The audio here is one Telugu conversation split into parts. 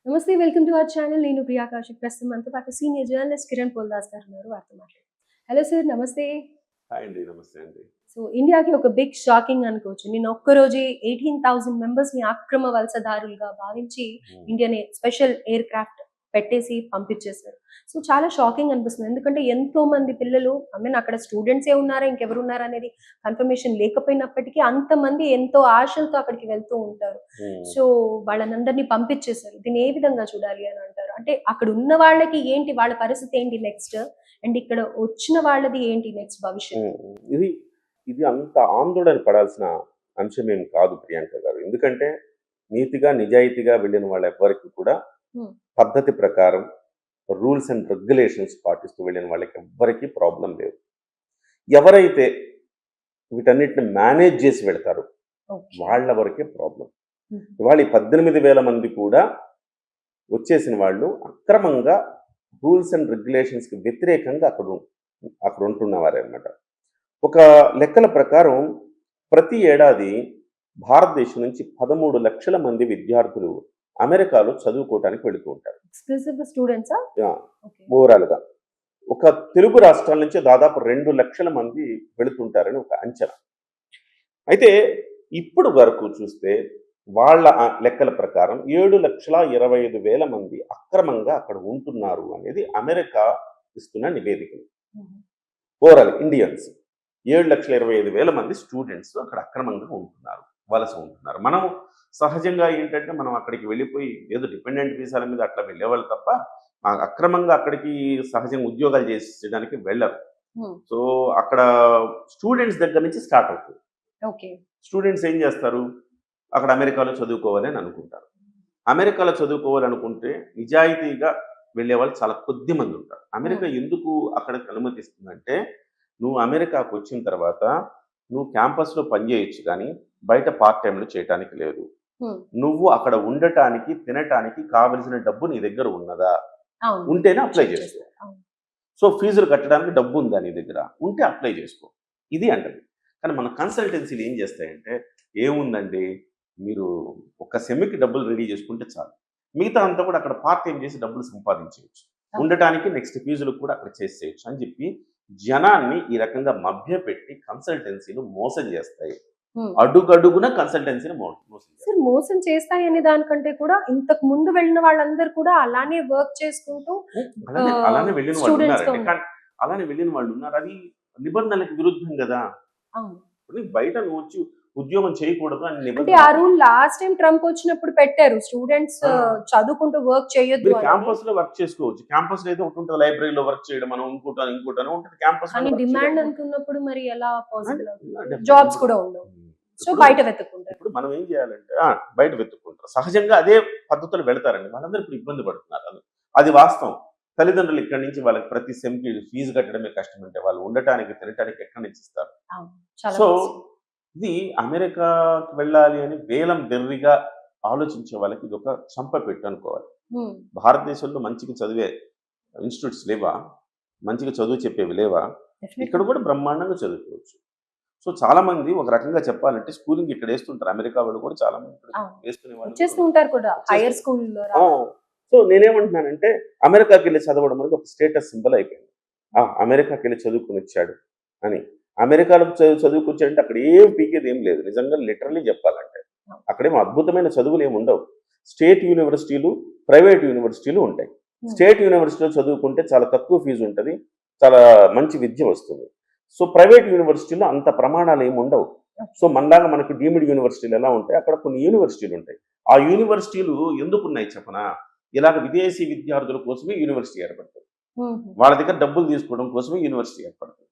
నమస్తే. Welcome to our channel. నేను ప్రియా కౌశిక్. ప్రస్తుతం మనతో పాటు సీనియర్ జర్నలిస్ట్ కిరణ్ పోల్దాస్ గారు ఉన్నారు. వారితో మాట్లాడదాం. హలో సార్, నమస్తే. హాయ్ అండి. నమస్తే అండి. సో ఇండియాకి ఒక బిగ్ షాకింగ్ అనుకోవచ్చు. నిన్న ఒక్కరోజే 18,000 మెంబర్స్‌ని అక్రమ వలసదారులుగా భావించి ఇండియాని స్పెషల్ ఎయిర్ క్రాఫ్ట్ పెట్టేసి పంపించేశారు. సో చాలా షాకింగ్ అనిపిస్తుంది. ఎందుకంటే ఎంతో మంది పిల్లలు అక్కడ స్టూడెంట్సే ఉన్నారా, ఇంకెవరు ఉన్నారా అనేది కన్ఫర్మేషన్ లేకపోయినప్పటికీ అంతమంది ఎంతో ఆశలతో అక్కడికి వెళ్తూ ఉంటారు. సో వాళ్ళనందరినీ పంపించేశారు. దీన్ని ఏ విధంగా చూడాలి అని అంటారు? అంటే అక్కడ ఉన్న వాళ్ళకి ఏంటి, వాళ్ళ పరిస్థితి ఏంటి నెక్స్ట్? అండ్ ఇక్కడ వచ్చిన వాళ్ళది ఏంటి నెక్స్ట్ భవిష్యత్తు? ఇది ఇది అంత ఆందోళన పడాల్సిన అంశం ఏం కాదు ప్రియాంక గారు. ఎందుకంటే నీతిగా నిజాయితీగా వెళ్ళిన వాళ్ళ ఎవ్వరికి కూడా పద్ధతి ప్రకారం రూల్స్ అండ్ రెగ్యులేషన్స్ పాటిస్తూ వెళ్ళిన వాళ్ళకి ఎవ్వరికీ ప్రాబ్లం లేదు. ఎవరైతే వీటన్నిటిని మేనేజ్ చేసి వెళ్తారో వాళ్ళ వరకే ప్రాబ్లం. ఇవాళ ఈ 18,000 మంది కూడా వచ్చేసిన వాళ్ళు అక్రమంగా రూల్స్ అండ్ రెగ్యులేషన్స్కి వ్యతిరేకంగా అక్కడ ఉంటున్నవారే అన్నమాట. ఒక లెక్కల ప్రకారం ప్రతి ఏడాది భారతదేశం నుంచి 13 లక్షల మంది విద్యార్థులు అమెరికాలో చదువుకోవడానికి వెళుతూ ఉంటారు. ఓవరాల్గా ఒక తెలుగు రాష్ట్రాల నుంచి దాదాపు 2 లక్షల మంది వెళుతుంటారని ఒక అంచనా. అయితే ఇప్పుడు వరకు చూస్తే వాళ్ళ లెక్కల ప్రకారం 7,25,000 మంది అక్రమంగా అక్కడ ఉంటున్నారు అనేది అమెరికా ఇస్తున్న నివేదికలు. ఓవరాల్ ఇండియన్స్ 7,25,000 మంది స్టూడెంట్స్ అక్కడ అక్రమంగా ఉంటున్నారు, వలస ఉంటున్నారు. మనం సహజంగా ఏంటంటే మనం అక్కడికి వెళ్ళిపోయి ఏదో డిపెండెంట్ వీసాల మీద అట్లా వెళ్ళేవాళ్ళు తప్ప అక్రమంగా అక్కడికి సహజంగా ఉద్యోగాలు చేసేయడానికి వెళ్ళరు. సో అక్కడ స్టూడెంట్స్ దగ్గర నుంచి స్టార్ట్ అవుతుంది. స్టూడెంట్స్ ఏం చేస్తారు, అక్కడ అమెరికాలో చదువుకోవాలి అని అనుకుంటారు. అమెరికాలో చదువుకోవాలనుకుంటే నిజాయితీగా వెళ్ళే వాళ్ళు చాలా కొద్ది మంది ఉంటారు. అమెరికా ఎందుకు అక్కడికి అనుమతిస్తుందంటే, నువ్వు అమెరికాకు వచ్చిన తర్వాత నువ్వు క్యాంపస్లో పనిచేయచ్చు కానీ బయట పార్ట్ టైంలో చేయటానికి లేదు. నువ్వు అక్కడ ఉండటానికి తినటానికి కావలసిన డబ్బు నీ దగ్గర ఉన్నదా, ఉంటేనే అప్లై చేసుకో. సో ఫీజులు కట్టడానికి డబ్బు ఉందా నీ దగ్గర, ఉంటే అప్లై చేసుకో, ఇది అంటది. కానీ మన కన్సల్టెన్సీలు ఏం చేస్తాయంటే, ఏముందండి మీరు ఒక సెమ్కి డబ్బులు రెడీ చేసుకుంటే చాలు, మిగతా అంతా కూడా అక్కడ పార్ట్ టైం చేసి డబ్బులు సంపాదించవచ్చు, ఉండటానికి నెక్స్ట్ ఫీజులు కూడా అక్కడ చేసేయచ్చు అని చెప్పి జనాన్ని ఈ రకంగా మభ్యపెట్టి కన్సల్టెన్సీలు మోసం చేస్తాయి. అడుగడుగున కన్సల్టెన్సీని మోసం చేస్తాయి అనే దానికంటే కూడా ఇంతకు ముందు వెళ్ళిన వాళ్ళందరూ కూడా అలానే వర్క్ చేసుకుంటూ అలానే వెళ్ళిన వాళ్ళు ఉన్నారండి. కానీ అలానే వెళ్ళిన వాళ్ళు ఉన్నారు, అది నిబంధనలకు విరుద్ధం కదా. బయట నువ్వు వచ్చి ఉద్యోగం చేయకూడదు అని అంటే ఆ రూల్ లాస్ట్ టైం ట్రంప్ వచ్చినప్పుడు పెట్టారు, స్టూడెంట్స్ చదువుకుంటూ వర్క్ చేయొద్దు. క్యాంపస్ లో వర్క్ చేసుకోవచ్చు. క్యాంపస్ లో అయితే ఒకటి ఉంటుంది, లైబ్రరీలో వర్క్ చేయడం, మనం ఇంకోటాను ఉంటుంది. క్యాంపస్ అని డిమాండ్ అనుకున్నప్పుడు మరి ఎలా పాసిబుల్ అవుతుంది? జాబ్స్ కూడా ఉండవు, సో బయట వెతుక్కుంటారు. ఇప్పుడు మనం ఏం చేయాలంటే బయట వెతుక్కుంటారు. సహజంగా అదే పద్ధతులు వెళ్తారండి. వాళ్ళందరూ ఇప్పుడు ఇబ్బంది పడుతున్నారు, అది వాస్తవం. తల్లిదండ్రులు ఇక్కడి నుంచి వాళ్ళకి ప్రతి సెమ్కి ఫీజు కట్టడమే కష్టం అంటే వాళ్ళు ఉండటానికి తినటానికి ఎక్కడి నుంచి ఇస్తారు? సో ఇది అమెరికాకి వెళ్ళాలి అని వేలం దెర్రిగా ఆలోచించే వాళ్ళకి ఇది ఒక చంపపెట్టు అనుకోవాలి. భారతదేశంలో మంచిగా చదివే ఇన్స్టిట్యూట్స్ లేవా, మంచిగా చదువు చెప్పేవి లేవా? ఇక్కడ కూడా బ్రహ్మాండంగా చదువుకోవచ్చు. సో చాలా మంది ఒక రకంగా చెప్పాలంటే స్కూలింగ్ ఇక్కడ వేస్తుంటారు. అమెరికా వాళ్ళు కూడా చాలా మంది వేసుకునే వాళ్ళు. సో నేనేమంటున్నానంటే, అమెరికాకి వెళ్ళి చదవడం అనేది ఒక స్టేటస్ సింబల్ అయిపోయింది. అమెరికాకి వెళ్ళి చదువుకుని వచ్చాడు అని. అమెరికాలో చదువుకొచ్చాడంటే అక్కడ ఏం పీకేది ఏం లేదు. నిజంగా లిటరల్లీ చెప్పాలంటే అక్కడేమో అద్భుతమైన చదువులు ఏమి ఉండవు. స్టేట్ యూనివర్సిటీలు, ప్రైవేట్ యూనివర్సిటీలు ఉంటాయి. స్టేట్ యూనివర్సిటీలో చదువుకుంటే చాలా తక్కువ ఫీజు ఉంటుంది, చాలా మంచి విద్య వస్తుంది. సో ప్రైవేట్ యూనివర్సిటీలో అంత ప్రమాణాలు ఏమి ఉండవు. సో మనలాగా మనకు డీమ్డ్ యూనివర్సిటీలు ఎలా ఉంటాయి, అక్కడ కొన్ని యూనివర్సిటీలు ఉంటాయి. ఆ యూనివర్సిటీలు ఎందుకున్నాయి చెప్పనా, ఇలాగ విదేశీ విద్యార్థుల కోసమే యూనివర్సిటీ ఏర్పడుతుంది. వాళ్ళ దగ్గర డబ్బులు తీసుకోవడం కోసమే యూనివర్సిటీ ఏర్పడుతుంది.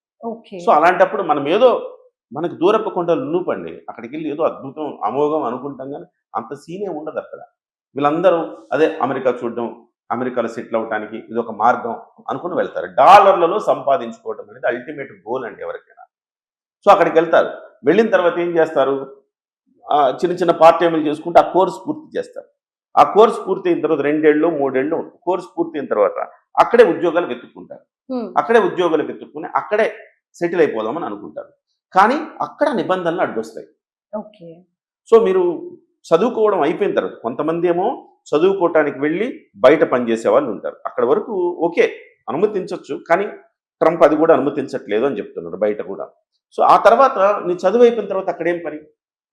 సో అలాంటప్పుడు మనం ఏదో మనకు దూరపు కొండలు నూపండి, అక్కడికి వెళ్ళి ఏదో అద్భుతం అమోఘం అనుకుంటాం, కానీ అంత సీనే ఉండదు అక్కడ. వీళ్ళందరూ అదే అమెరికా చూడడం, అమెరికాలో సెటిల్ అవడానికి ఇది ఒక మార్గం అనుకుని వెళ్తారు. డాలర్లలో సంపాదించుకోవడం అనేది అల్టిమేట్ గోల్ అండి ఎవరికైనా. సో అక్కడికి వెళ్తారు. వెళ్ళిన తర్వాత ఏం చేస్తారు, చిన్న చిన్న పార్ట్ టైంలు చేసుకుంటే ఆ కోర్స్ పూర్తి చేస్తారు. ఆ కోర్స్ పూర్తి అయిన తర్వాత 2 ఏళ్ళు 3 ఏళ్ళు కోర్స్ పూర్తి అయిన తర్వాత అక్కడే ఉద్యోగాలు వెతుక్కుంటారు. అక్కడే ఉద్యోగాలు వెతుక్కుని అక్కడే సెటిల్ అయిపోదామని అనుకుంటారు. కానీ అక్కడ నిబంధనలు అడ్డొస్తాయి. సో మీరు చదువుకోవడం అయిపోయిన తర్వాత కొంతమంది ఏమో చదువుకోవటానికి వెళ్ళి బయట పనిచేసే వాళ్ళు ఉంటారు. అక్కడ వరకు ఓకే, అనుమతించవచ్చు. కానీ ట్రంప్ అది కూడా అనుమతించట్లేదు అని చెప్తున్నారు బయట కూడా. సో ఆ తర్వాత నీ చదువు అయిపోయిన తర్వాత అక్కడేం పని?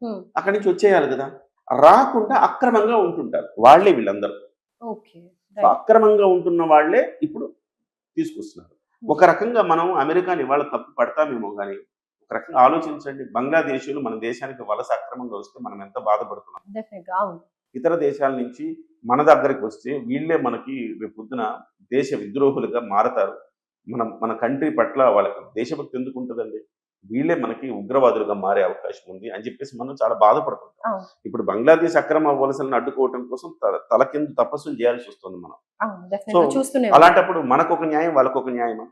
హ్మ్. అక్కడి నుంచి వచ్చేయాలి కదా. రాకుండా అక్రమంగా ఉంటుంటారు వాళ్ళే వీళ్ళందరూ. ఓకే. So right. అక్రమంగా ఉంటున్న వాళ్ళే ఇప్పుడు తీసుకొస్తున్నారు. ఒక రకంగా మనం అమెరికాని ఇవాళ తప్పు పడతామేమో కానీ, ఒక రకంగా ఆలోచించండి, బంగ్లాదేశీయులు మన దేశానికి వలస అక్రమంగా వస్తే మనం ఎంత బాధపడుతున్నాం. డెఫినెట్‌గా. అవును. ఇతర దేశాల నుంచి మన దగ్గరికి వస్తే వీళ్ళే మనకి రేపు పొద్దున దేశ విద్రోహులుగా మారతారు. మన కంట్రీ పట్ల వాళ్ళకి దేశభక్తి ఎందుకు ఉంటుందండి? వీళ్ళే మనకి ఉగ్రవాదులుగా మారే అవకాశం ఉంది అని చెప్పేసి మనం చాలా బాధపడుతుంటాం. అవును. ఇప్పుడు బంగ్లాదేశ్ అక్రమ వలసలను అడ్డుకోవటం కోసం తలకిందు తపస్సులు చేయాల్సి వస్తుంది మనం. అవును. సో డెఫినెట్‌గా చూస్తూనే ఉన్నాం. అలాంటప్పుడు మనకొక న్యాయం, వాళ్ళకొక న్యాయమా?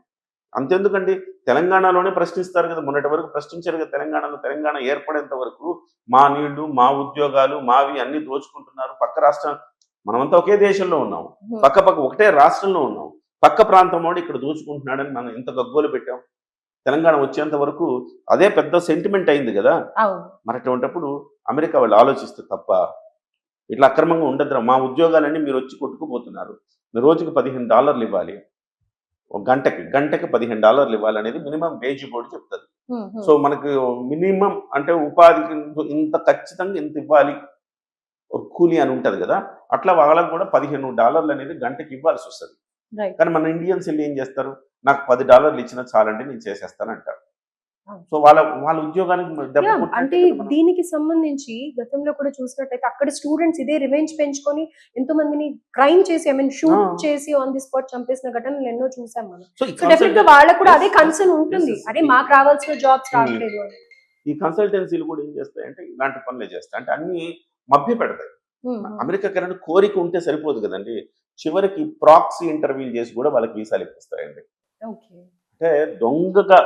అంతెందుకండి, తెలంగాణలోనే ప్రశ్నిస్తారు కదా, మొన్నటి వరకు ప్రశ్నించారు కదా తెలంగాణలో. తెలంగాణ ఏర్పడేంత వరకు మా నీళ్లు, మా ఉద్యోగాలు, మావి అన్ని దోచుకుంటున్నారు. పక్క రాష్ట్రం, మనమంతా ఒకే దేశంలో ఉన్నాం. హ్మ్. పక్క ఒకటే రాష్ట్రంలో ఉన్నాం. పక్క ప్రాంతం వాడు ఇక్కడ దోచుకుంటున్నాడని మనం ఎంత గగ్గోలు పెట్టాం. తెలంగాణ వచ్చేంత వరకు అదే పెద్ద సెంటిమెంట్ అయింది కదా. అవును. మరి అటువంటిప్పుడు అమెరికా వాళ్ళు ఆలోచిస్తే తప్ప, ఇట్లా అక్రమంగా ఉండదురా, మా ఉద్యోగాలన్నీ మీరు వచ్చి కొట్టుకుపోతున్నారు, మీరు రోజుకి $15 ఇవ్వాలి, ఒక గంటకి $15 ఇవ్వాలనేది మినిమం వేజ్ బోర్డు చెప్తుంది. హ్మ్. సో హ్మ్. మనకు మినిమం అంటే ఉపాధికి ఇంత ఖచ్చితంగా ఇంత ఇవ్వాలి, ఒక కూలి అని ఉంటది కదా. అట్లా వాళ్ళకు కూడా $15 అనేది గంటకి ఇవ్వాల్సి వస్తుంది. రైట్. కానీ మన ఇండియన్స్ వెళ్ళి ఏం చేస్తారు, నాకు $10 ఇచ్చినా చాలండి నేను చేసేస్తానంటారు. అవును. సో వాళ్ళ వాళ్ళ ఉద్యోగానికి దెబ్బ యాహ్! కొట్టినట్టే అంటే కదా మనం. దీనికి సంబంధించి గతంలో కూడా చూసినట్టయితే అక్కడ స్టూడెంట్స్ ఇదే రివెంజ్ పెంచుకొని ఎంతో మందిని క్రైమ్ చేసి ఐ మీన్ ఆ. షూట్ చేసి ఆన్ ది స్పాట్ చంపేసిన ఘటనలు ఎన్నో చూసాం మనం. సో ఈ సో డెఫినెట్ గా కన్సల్టెన్ వాళ్ళకు కూడా అదే yes, కన్సర్న్ yes, ఉంటుంది. yes. అరే మాకు రావాల్సిన జాబ్స్ Hmm. రావట్లేదు అని. ఈ కన్సల్టెన్సీలు కూడా ఏం చేస్తాయంటే ఇలాంటి పనులే చేస్తాయి. అంటే అన్ని మభ్య పెడతాయి. హ్మ్. హ్మ్. అమెరికాకి వెళ్ళడానికి కోరిక ఉంటే సరిపోదు కదండి. చివరికి ప్రాక్సీ ఇంటర్వ్యూలు చేసి కూడా వాళ్ళకి వీసాలు ఇప్పిస్తాయండి. ఓకే. అంటే దొంగగా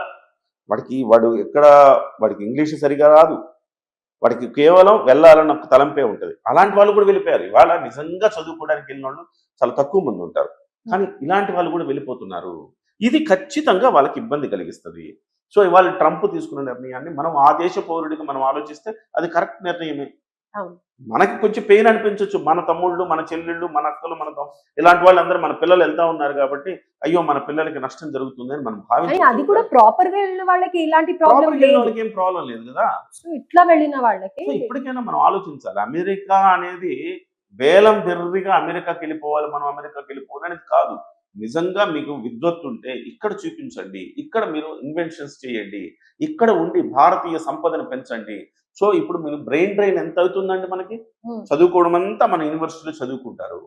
వాడికి ఇంగ్లీష్ సరిగా రాదు, వాడికి కేవలం వెళ్ళాలన్న ఒక తలంపే ఉంటుంది. అలాంటి వాళ్ళు కూడా వెళ్ళిపోయారు. ఇవాళ నిజంగా చదువుకోవడానికి వెళ్ళిన వాళ్ళు చాలా తక్కువ మంది ఉంటారు. కానీ ఇలాంటి వాళ్ళు కూడా వెళ్ళిపోతున్నారు. ఇది ఖచ్చితంగా వాళ్ళకి ఇబ్బంది కలిగిస్తుంది. సో ఇవాళ ట్రంప్ తీసుకున్న నిర్ణయాన్ని మనం ఆ దేశ పౌరుడిగా మనం ఆలోచిస్తే అది కరెక్ట్ నిర్ణయమే. అవును. మనకి కొంచెం పెయిన్ అనిపించవచ్చు. మన తమ్ముళ్ళు, మన చెల్లెళ్ళు, మన అక్కలు, ఇలాంటి వాళ్ళందరూ మన పిల్లలు వెళ్తా ఉన్నారు కాబట్టి అయ్యో మన పిల్లలకి నష్టం జరుగుతుంది అని మనం కానీ అది కూడా భావించవచ్చు. ప్రాపర్ గా వెళ్ళిన వాళ్ళకి ఇలాంటి ప్రాబ్లం ప్రాపర్గా వెళ్ళిన లేదు. వాళ్ళకి ఏం ప్రాబ్లం లేదు కదా. సో ఇట్లా వెళ్ళిన వాళ్ళకి సో ఇప్పటికైనా మనం ఆలోచించాలి. అమెరికా అనేది వేలం బెర్రిగా అమెరికాకి వెళ్ళిపోవాలి, మనం అమెరికాకి వెళ్ళిపోవాలి అనేది కాదు. నిజంగా మీకు విద్వత్తు ఉంటే ఇక్కడ చూపించండి, ఇక్కడ మీరు ఇన్వెన్షన్స్ చేయండి, ఇక్కడ ఉండి భారతీయ సంపదను పెంచండి. సో ఇప్పుడు మీరు బ్రెయిన్ డ్రైన్ ఎంత అవుతుందండి మనకి? హ్మ్. చదువుకోవడం అంతా మన యూనివర్సిటీలో చదువుకుంటారు.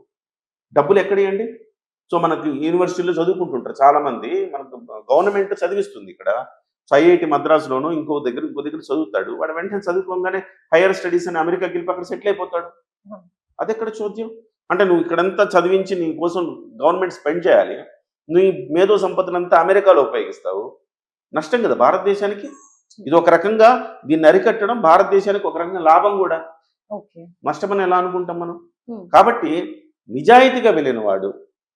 డబ్బులు ఎక్కడియండి? సో మనకి యూనివర్సిటీలో చదువుకుంటుంటారు చాలా మంది. మనకు గవర్నమెంట్ చదివిస్తుంది ఇక్కడ. సో ఐఐటి మద్రాసులోనో ఇంకో దగ్గర చదువుతాడు. వాడు వెంటనే చదువుకోగానే హైయర్ స్టడీస్ అని అమెరికాకి వెళ్ళి అక్కడ సెటిల్ అయిపోతాడు. హ్మ్. అదెక్కడ చోద్యం? అంటే నువ్వు ఇక్కడంతా చదివించి నీ కోసం గవర్నమెంట్ స్పెండ్ చేయాలి, నీ మేధో సంపదనంతా అమెరికాలో ఉపయోగిస్తావు. నష్టం కదా భారతదేశానికి. ఇది ఒక రకంగా దీన్ని అరికట్టడం భారతదేశానికి ఒక రకంగా లాభం కూడా. ఓకే. నష్టమని ఎలా అనుకుంటాం మనం? హ్మ్. కాబట్టి నిజాయితీగా వెళ్ళిన వాడు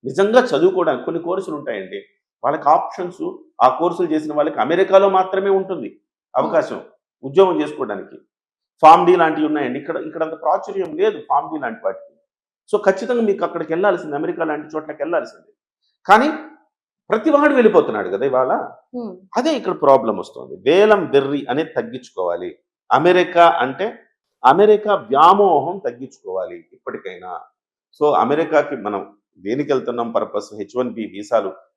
నిజంగా చదువుకోవడానికి కొన్ని కోర్సులు ఉంటాయండి. వాళ్ళకి ఆప్షన్స్, ఆ కోర్సులు చేసిన వాళ్ళకి అమెరికాలో మాత్రమే ఉంటుంది అవకాశం ఉద్యోగం చేసుకోవడానికి. ఫార్మ్ డి లాంటివి ఉన్నాయండి. ఇక్కడ అంత ప్రాచుర్యం లేదు ఫార్మ్ డి లాంటి వాటికి. సో ఖచ్చితంగా మీకు అక్కడికి వెళ్ళాల్సింది, అమెరికా లాంటి చోట్లకి వెళ్ళాల్సిందే. కానీ ప్రతి వాడు వెళ్ళిపోతున్నాడు కదా ఇవాళ. హ్మ్. అదే ఇక్కడ ప్రాబ్లం వస్తుంది. వేలం బెర్రి అనేది తగ్గించుకోవాలి. అమెరికా అంటే అమెరికా వ్యామోహం తగ్గించుకోవాలి ఇప్పటికైనా. సో అమెరికాకి మనం దేనికి వెళ్తున్నాం పర్పస్, H1B వీసాలు